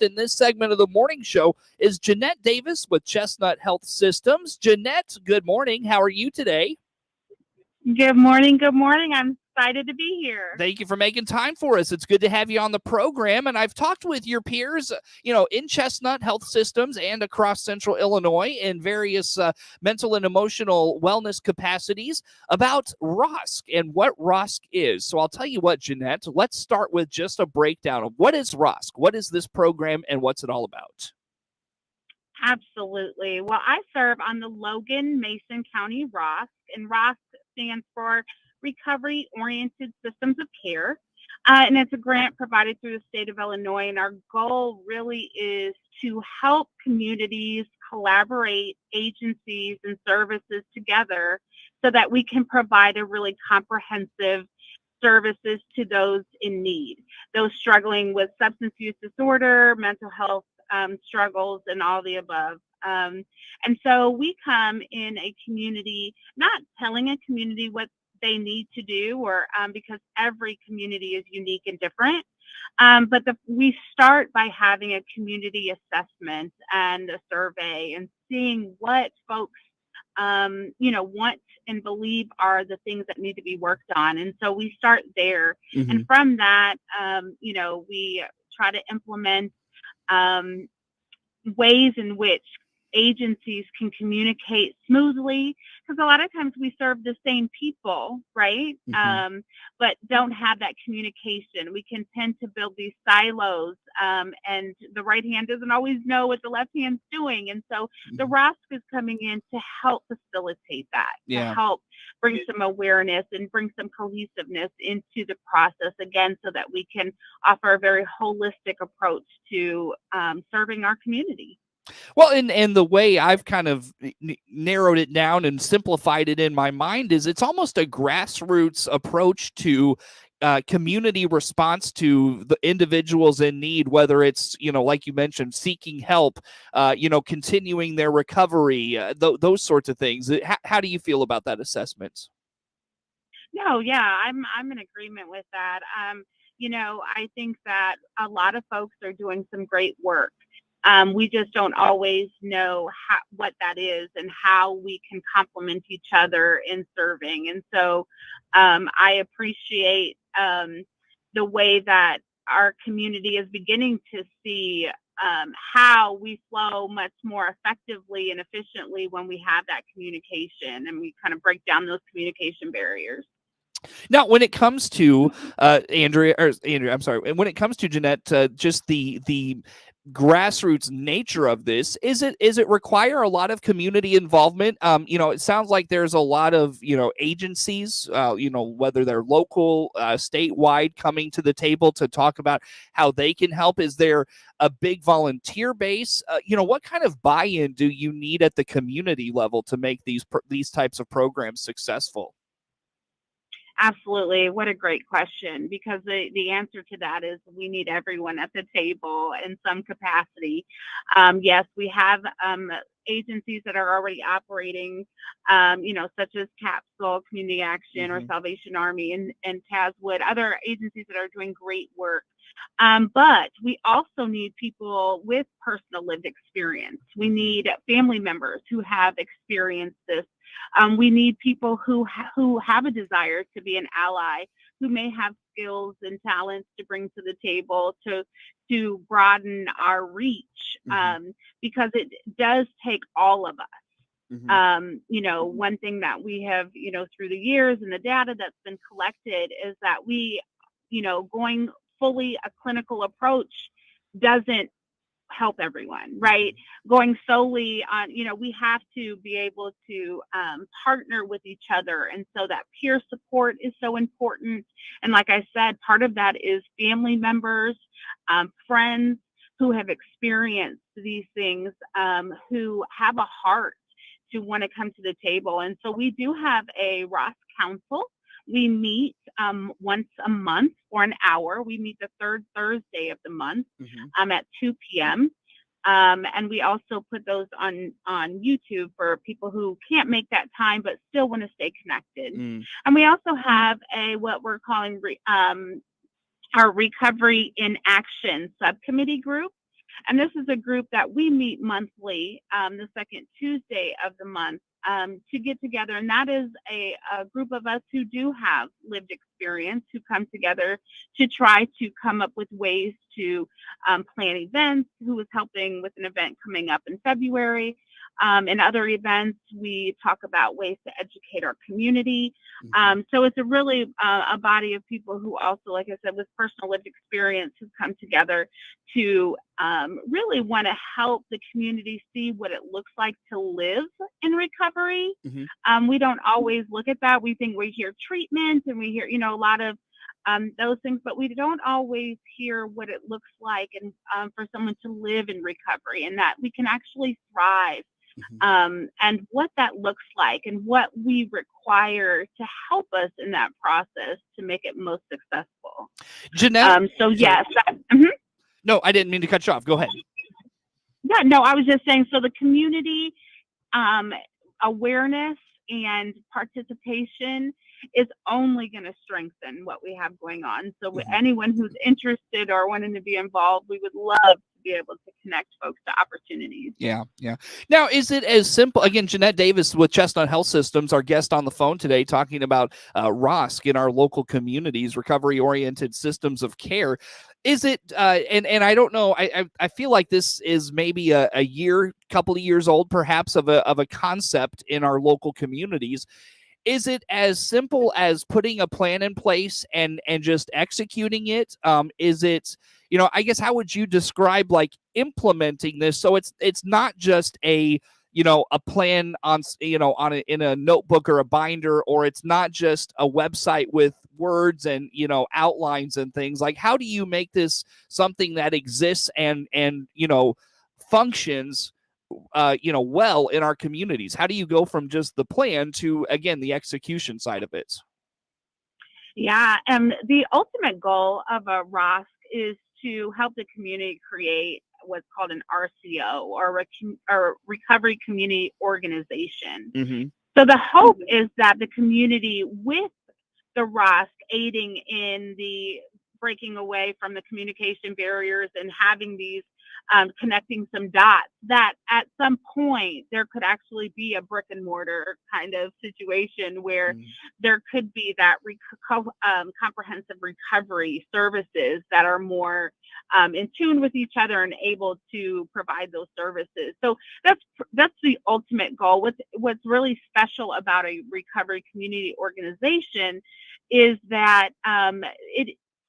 In this segment of the morning show is Jeanette Davis with Chestnut Health Systems. Jeanette, good morning. How are you today? Good morning. Good morning. I'm excited to be here. Thank you for making time for us. It's good to have you on the program. And I've talked with your peers, in Chestnut Health Systems and across Central Illinois in various mental and emotional wellness capacities about ROSC and what ROSC is. So I'll tell you what, Jeanette, let's start with just a breakdown of what is ROSC, what is this program, and what's it all about? Absolutely. Well, I serve on the Logan Mason County ROSC, and ROSC stands for Recovery Oriented Systems of Care. And it's a grant provided through the state of Illinois. And our goal really is to help communities collaborate, agencies, and services together so that we can provide a really comprehensive services to those in need, those struggling with substance use disorder, mental health struggles, and all the above. And so we come in a community, not telling a community what they need to do, or because every community is unique and different. But we start by having a community assessment and a survey and seeing what folks, want and believe are the things that need to be worked on. And so we start there. Mm-hmm. And from that, we try to implement ways in which agencies can communicate smoothly, because a lot of times we serve the same people, right? Mm-hmm. But don't have that communication. We can tend to build these silos, and the right hand doesn't always know what the left hand's doing. And so the ROSC is coming in to help facilitate that, to help bring some awareness and bring some cohesiveness into the process, again, so that we can offer a very holistic approach to serving our community. Well, and the way I've kind of narrowed it down and simplified it in my mind is it's almost a grassroots approach to community response to the individuals in need, whether it's, like you mentioned, seeking help, continuing their recovery, those sorts of things. How do you feel about that assessment? No, yeah, I'm in agreement with that. I think that a lot of folks are doing some great work. We just don't always know what that is and how we can complement each other in serving. And so I appreciate the way that our community is beginning to see how we flow much more effectively and efficiently when we have that communication and we kind of break down those communication barriers. Now, when it comes to Andrea, I'm sorry, when it comes to Jeanette, just the grassroots nature of this, is it require a lot of community involvement? It sounds like there's a lot of agencies, whether they're local, statewide, coming to the table to talk about how they can help. Is there a big volunteer base? What kind of buy-in do you need at the community level to make these types of programs successful? Absolutely. What a great question, because the answer to that is we need everyone at the table in some capacity. Yes, we have agencies that are already operating, such as Capsule, Community Action, or Salvation Army, and Tazwood, other agencies that are doing great work. But we also need people with personal lived experience. We need family members who have experienced this. We need people who have a desire to be an ally, who may have skills and talents to bring to the table to broaden our reach, because it does take all of us. One thing that we have, through the years and the data that's been collected is that we, going fully a clinical approach doesn't help everyone, right? Going solely on, we have to be able to partner with each other. And so that peer support is so important. And like I said, part of that is family members, friends who have experienced these things, who have a heart to want to come to the table. And so we do have a ROSC Council. We meet once a month for an hour. We meet the third Thursday of the month at 2 p.m. And we also put those on YouTube for people who can't make that time but still want to stay connected. And we also have what we're calling our Recovery in Action subcommittee group. And this is a group that we meet monthly, the second Tuesday of the month, to get together. And that is a group of us who do have lived experience, who come together to try to come up with ways to plan events, who is helping with an event coming up in February. In other events, we talk about ways to educate our community. So it's a really a body of people who also, like I said, with personal lived experience, who come together to really want to help the community see what it looks like to live in recovery. We don't always look at that. We think we hear treatment and we hear, a lot of those things, but we don't always hear what it looks like and for someone to live in recovery, and that we can actually thrive. And what that looks like and what we require to help us in that process to make it most successful. Jeanette? So yes. No, I didn't mean to cut you off. Go ahead. Yeah, no, I was just saying, so the community awareness and participation is only going to strengthen what we have going on. So anyone who's interested or wanting to be involved, we would love to be able to connect folks to opportunities. Yeah. Now, is it as simple? Again, Jeanette Davis with Chestnut Health Systems, our guest on the phone today, talking about ROSC in our local communities, recovery-oriented systems of care. Is it? And I don't know. I feel like this is maybe a couple of years old, perhaps, of a concept in our local communities. Is it as simple as putting a plan in place and just executing it? Is it, I guess, how would you describe like implementing this? So it's not just a plan on, in a notebook or a binder, or it's not just a website with words and, outlines and things. Like, how do you make something that exists and functions well in our communities? How do you go from just the plan to, again, the execution side of it? Yeah, and the ultimate goal of a ROSC is to help the community create what's called an RCO, or a recovery community organization. So the hope is that the community, with the ROSC aiding in the breaking away from the communication barriers and having these connecting some dots, that at some point there could actually be a brick and mortar kind of situation where there could be that comprehensive recovery services that are more in tune with each other and able to provide those services. So that's the ultimate goal. What's really special about a recovery community organization is that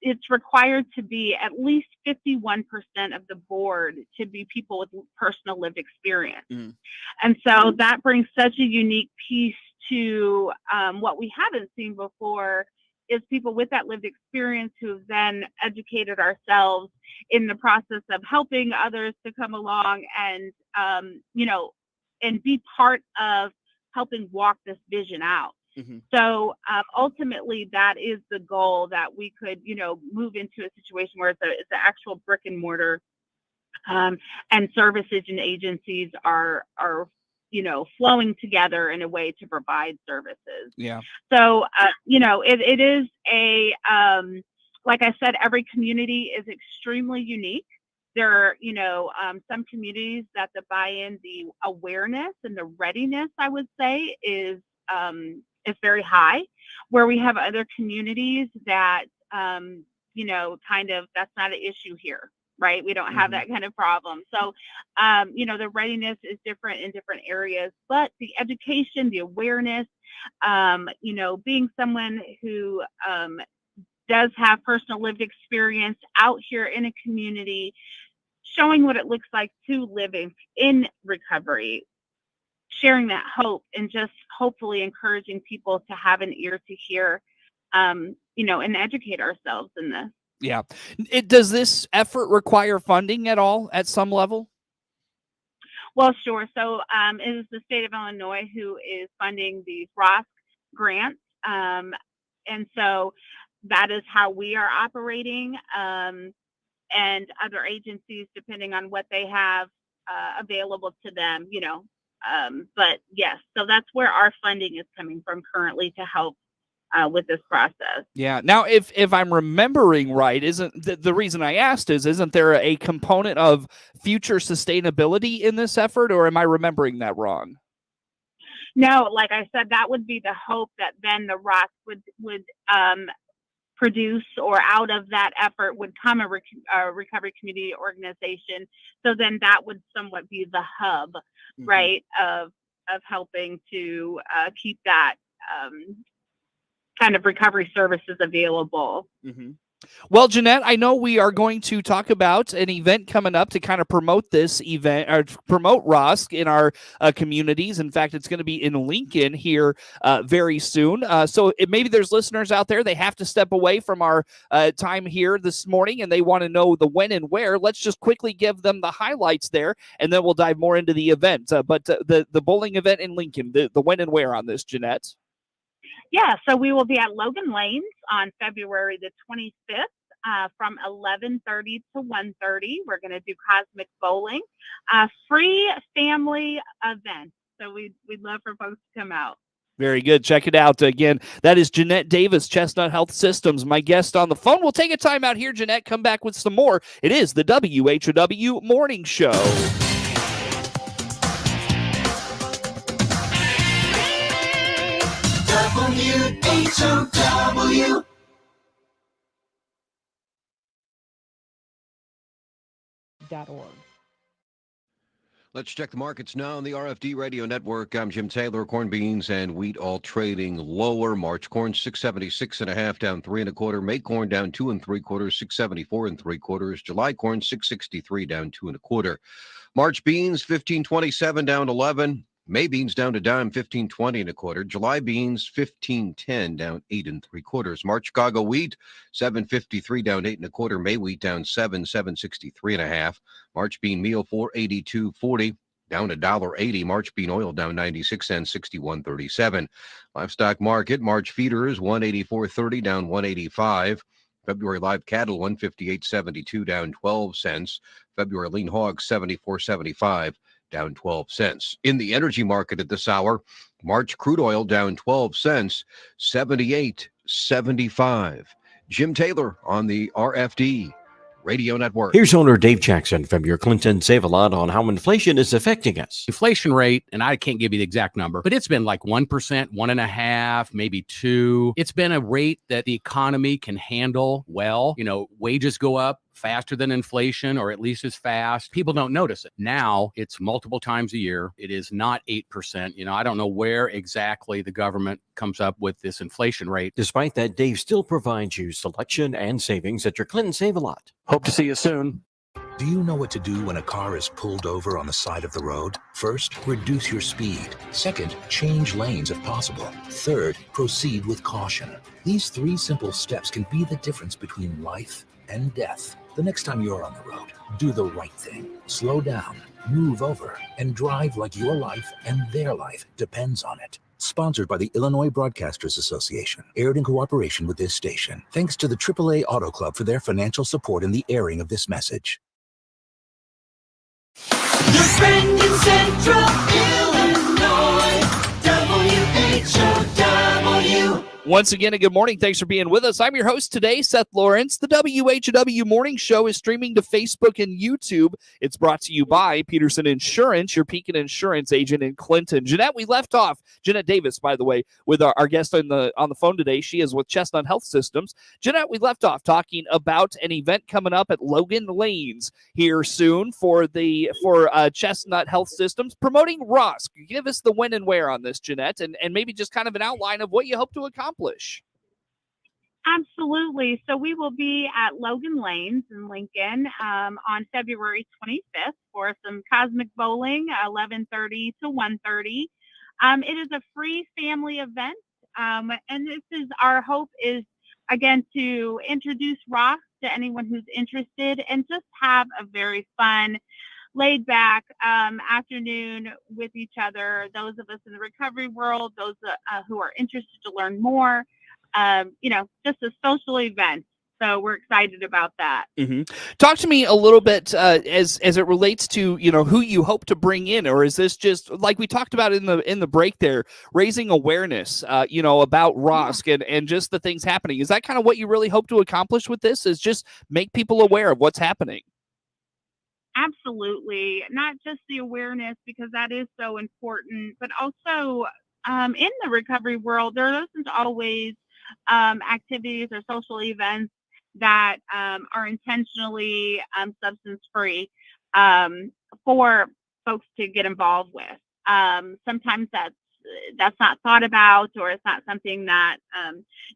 it's required to be at least 51% of the board to be people with personal lived experience. And so that brings such a unique piece to what we haven't seen before, is people with that lived experience who've then educated ourselves in the process of helping others to come along and, and be part of helping walk this vision out. So ultimately, that is the goal, that we could, move into a situation where it's an actual brick and mortar, and services and agencies are flowing together in a way to provide services. Yeah. So it is like I said, every community is extremely unique. There are, some communities that the buy-in, the awareness, and the readiness, I would say, is very high, where we have other communities that, kind of, that's not an issue here, right? We don't have that kind of problem. So, the readiness is different in different areas, but the education, the awareness, being someone who does have personal lived experience out here in a community, showing what it looks like to live in recovery, sharing that hope, and just hopefully encouraging people to have an ear to hear, and educate ourselves in this. Yeah. Does this effort require funding at all at some level? Well, sure. So it is the state of Illinois who is funding these ROSC grants. And so that is how we are operating, and other agencies, depending on what they have available to them, but yes, so that's where our funding is coming from currently to help with this process. Yeah. Now, if I'm remembering right, isn't the reason I asked isn't there a component of future sustainability in this effort, or am I remembering that wrong? No, like I said, that would be the hope that then the ROSC would produce, or out of that effort would come a recovery community organization. So then that would somewhat be the hub, right, of helping to keep that kind of recovery services available. Well, Jeanette, I know we are going to talk about an event coming up to kind of promote this event, or promote ROSC in our communities. In fact, it's going to be in Lincoln here very soon. So maybe there's listeners out there, they have to step away from our time here this morning and they want to know the when and where. Let's just quickly give them the highlights there, and then we'll dive more into the event. But the bowling event in Lincoln, the when and where on this, Jeanette? Yeah, so we will be at Logan Lanes on February the 25th from 11:30 to 1:30. We're going to do cosmic bowling, free family event. So we'd love for folks to come out. Very good. Check it out. Again, that is Jeanette Davis, Chestnut Health Systems, my guest on the phone. We'll take a time out here, Jeanette. Come back with some more. It is the WHOW Morning Show. WHOW. Let's check the markets now on the RFD Radio Network. I'm Jim Taylor. Corn, beans, and wheat all trading lower. March corn 676.5 down 3 1/4. May corn down 2 3/4, 674 3/4. July corn 663 down 2 1/4. March beans 1527 down 11. May beans down to dime 1520 1/4. July beans 1510 down 8 3/4. March Chicago wheat 753 down 8 1/4. May wheat down 763 1/2. March bean meal 482.40 down $1.80. March bean oil down 96 cents 61.37. Livestock market March feeders 184.30 down 185. February live cattle 158.72 down 12 cents. February lean hogs 74.75 down 12 cents. In the energy market at this hour, March crude oil down 12 cents, 78.75. Jim Taylor on the RFD Radio Network. Here's owner Dave Jackson from your Clinton Save-A-Lot on how inflation is affecting us. Inflation rate, and I can't give you the exact number, but it's been like 1%, 1.5%, maybe 2%. It's been a rate that the economy can handle well. You know, wages go up faster than inflation, or at least as fast. People don't notice it. Now it's multiple times a year. It is not 8%. You know, I don't know where exactly the government comes up with this inflation rate. Despite that, Dave still provides you selection and savings at your Clinton Save-A-Lot. Hope to see you soon. Do you know what to do when a car is pulled over on the side of the road? First, reduce your speed. Second, change lanes if possible. Third, proceed with caution. These 3 simple steps can be the difference between life and death. The next time you're on the road, do the right thing. Slow down, move over, and drive like your life and their life depends on it. Sponsored by the Illinois Broadcasters Association. Aired in cooperation with this station. Thanks to the AAA Auto Club for their financial support in the airing of this message. Your friend in Central Illinois, WHOW. Once again, a good morning. Thanks for being with us. I'm your host today, Seth Lawrence. The WHOW Morning Show is streaming to Facebook and YouTube. It's brought to you by Peterson Insurance, your Pekin Insurance agent in Clinton. Jeanette, we left off, Jeanette Davis, by the way, with our guest on the phone today. She is with Chestnut Health Systems. Jeanette, we left off talking about an event coming up at Logan Lanes here soon for Chestnut Health Systems, promoting ROSC. Give us the when and where on this, Jeanette, and maybe just kind of an outline of what you hope to accomplish. Absolutely. So we will be at Logan Lanes in Lincoln on February 25th for some cosmic bowling, 11:30 to 1:30. It is a free family event, and this is our hope is again to introduce ROSC to anyone who's interested and just have a very fun, laid back afternoon with each other. Those of us in the recovery world, those who are interested to learn more, just a social event. So we're excited about that. Talk to me a little bit as it relates to, who you hope to bring in, or is this just like we talked about in the break there, raising awareness, about ROSC and just the things happening? Is that kind of what you really hope to accomplish with this? Is just make people aware of what's happening? Absolutely. Not just the awareness, because that is so important, but also in the recovery world, there isn't always activities or social events that are intentionally substance free for folks to get involved with. Sometimes that's not thought about, or it's not something that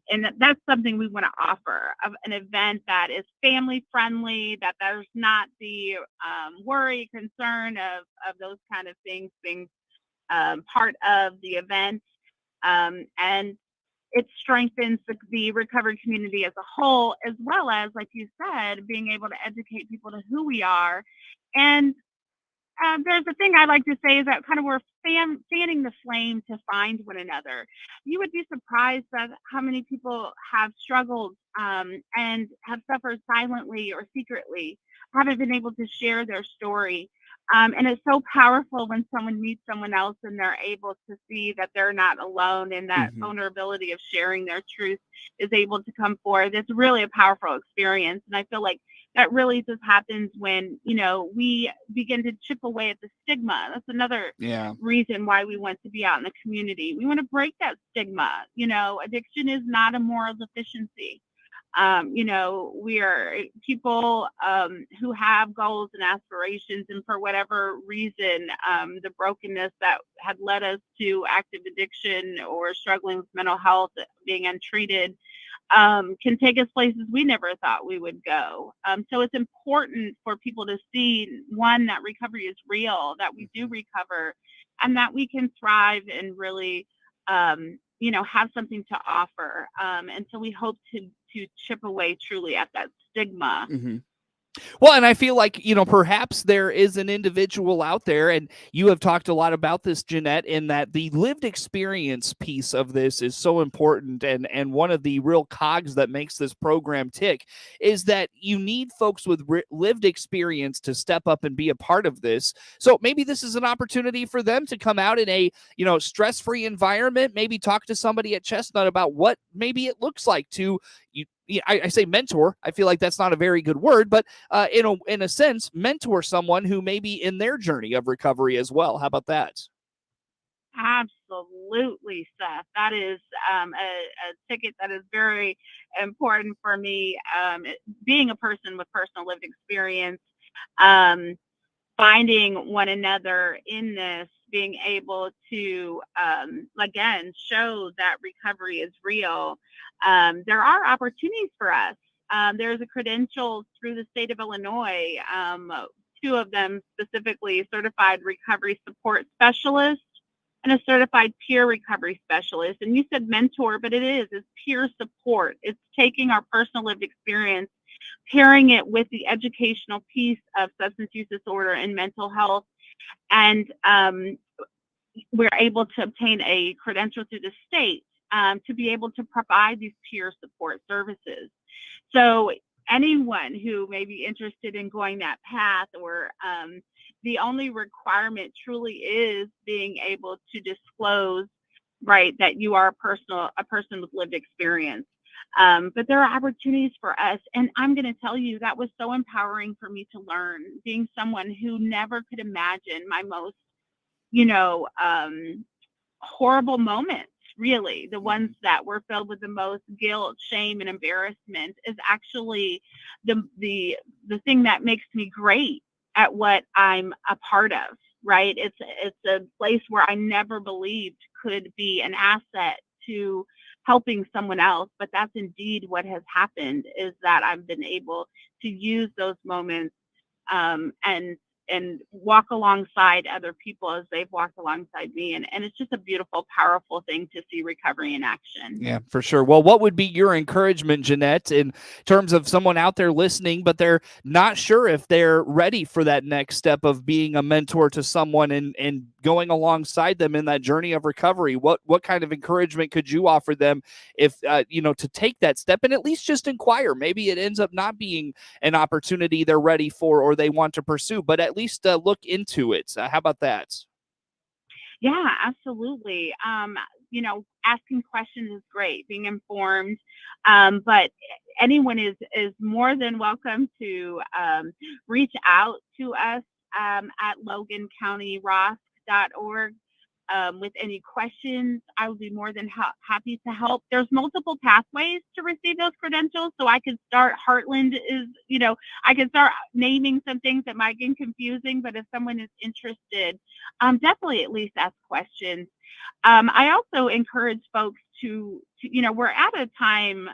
and that's something we want to offer, of an event that is family friendly, that there's not the worry, concern of those kind of things being part of the event. And it strengthens the recovery community as a whole, as well as, like you said, being able to educate people to who we are. And there's a thing I like to say is that kind of we're fanning the flame to find one another. You would be surprised at how many people have struggled and have suffered silently or secretly, haven't been able to share their story. And it's so powerful when someone meets someone else and they're able to see that they're not alone, and that vulnerability of sharing their truth is able to come forth. It's really a powerful experience. And I feel like that really just happens when, we begin to chip away at the stigma. That's another reason why we want to be out in the community. We want to break that stigma. Addiction is not a moral deficiency. We are people who have goals and aspirations, and for whatever reason, the brokenness that had led us to active addiction or struggling with mental health, being untreated, can take us places we never thought we would go. So it's important for people to see, one, that recovery is real, that we do recover, and that we can thrive and really, have something to offer. And so we hope to chip away truly at that stigma. Well, and I feel like, perhaps there is an individual out there, and you have talked a lot about this, Jeanette, in that the lived experience piece of this is so important. And one of the real cogs that makes this program tick is that you need folks with lived experience to step up and be a part of this. So maybe this is an opportunity for them to come out in a, stress-free environment, maybe talk to somebody at Chestnut about what maybe it looks like to, I say mentor. I feel like that's not a very good word, but in a sense, mentor someone who may be in their journey of recovery as well. How about that? Absolutely, Seth. That is a ticket that is very important for me. Being a person with personal lived experience, finding one another in this, being able to, again, show that recovery is real. There are opportunities for us. There's a credential through the state of Illinois, two of them specifically, certified recovery support specialist and a certified peer recovery specialist. And you said mentor, but it's peer support. It's taking our personal lived experience, pairing it with the educational piece of substance use disorder and mental health. And we're able to obtain a credential through the state to be able to provide these peer support services. So anyone who may be interested in going that path, or the only requirement truly is being able to disclose, right, that you are a person with lived experience. But there are opportunities for us. And I'm going to tell you, that was so empowering for me to learn, being someone who never could imagine my most, horrible moments, really, the ones that were filled with the most guilt, shame, and embarrassment, is actually the thing that makes me great at what I'm a part of, right? It's a place where I never believed could be an asset to helping someone else, but that's indeed what has happened, is that I've been able to use those moments and and walk alongside other people as they've walked alongside me. And it's just a beautiful, powerful thing to see recovery in action. Yeah, for sure. Well, what would be your encouragement, Jeanette, in terms of someone out there listening, but they're not sure if they're ready for that next step of being a mentor to someone and going alongside them in that journey of recovery? What kind of encouragement could you offer them if, to take that step and at least just inquire? Maybe it ends up not being an opportunity they're ready for or they want to pursue, but at least look into it. How about that? Yeah, absolutely. Asking questions is great, being informed, but anyone is more than welcome to reach out to us at logancountyROSC.org with any questions. I would be more than happy to help. There's multiple pathways to receive those credentials. So I could start, Heartland is, I could start naming some things that might get confusing, but if someone is interested, definitely at least ask questions. I also encourage folks to, we're at a time,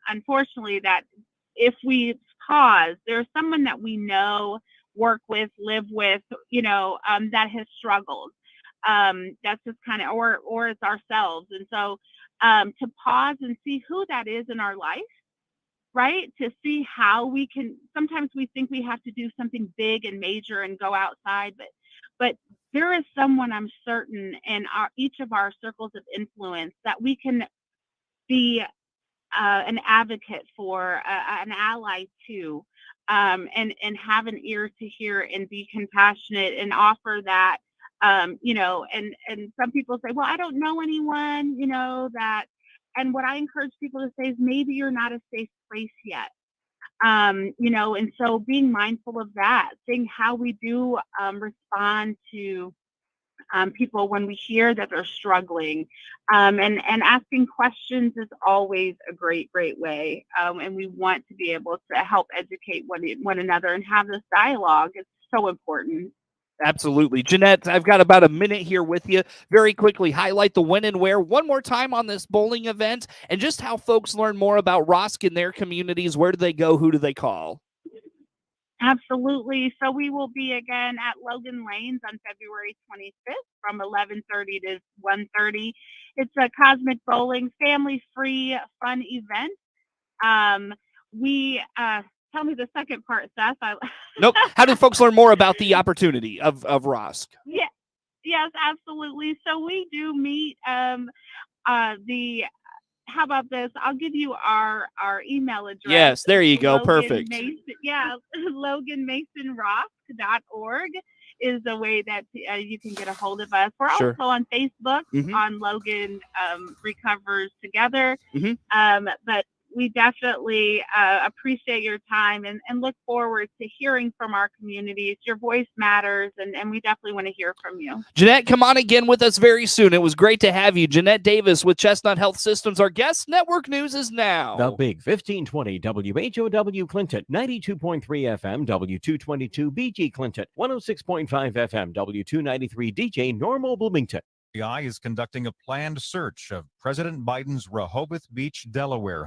unfortunately, that if we pause, there's someone that we know, work with, live with, that has struggled. That's just kind of, or it's ourselves. And so to pause and see who that is in our life, right? To see how we can, sometimes we think we have to do something big and major and go outside, but there is someone, I'm certain, in each of our circles of influence that we can be an advocate for, an ally to, and have an ear to hear and be compassionate and offer that. And some people say, well, I don't know anyone, that, and what I encourage people to say is maybe you're not a safe place yet. And so being mindful of that, seeing how we do respond to people when we hear that they're struggling, and asking questions is always a great way. And we want to be able to help educate one another and have this dialogue. It's so important. Absolutely. Jeanette, I've got about a minute here with you. Very quickly, highlight the when and where one more time on this bowling event and just how folks learn more about ROSC in their communities. Where do they go? Who do they call? Absolutely. So we will be again at Logan Lanes on February 25th from 11:30 to 1:30. It's a Cosmic Bowling family-free fun event. Tell me the second part, Seth. Nope. How do folks learn more about the opportunity of ROSC? Yeah, yes, absolutely. So we do meet how about this? I'll give you our email address. Yes, there you go. Logan Perfect. LoganMasonROSC.org is the way that you can get a hold of us. We're Sure. also on Facebook on Logan Recovers Together. But we definitely appreciate your time and look forward to hearing from our communities. Your voice matters, and we definitely want to hear from you. Jeanette, come on again with us very soon. It was great to have you. Jeanette Davis with Chestnut Health Systems. Our guest. Network News is now. The Big 1520 WHOW Clinton, 92.3 FM, W222 BG Clinton, 106.5 FM, W293 DJ Normal Bloomington. FBI is conducting a planned search of President Biden's Rehoboth Beach, Delaware home.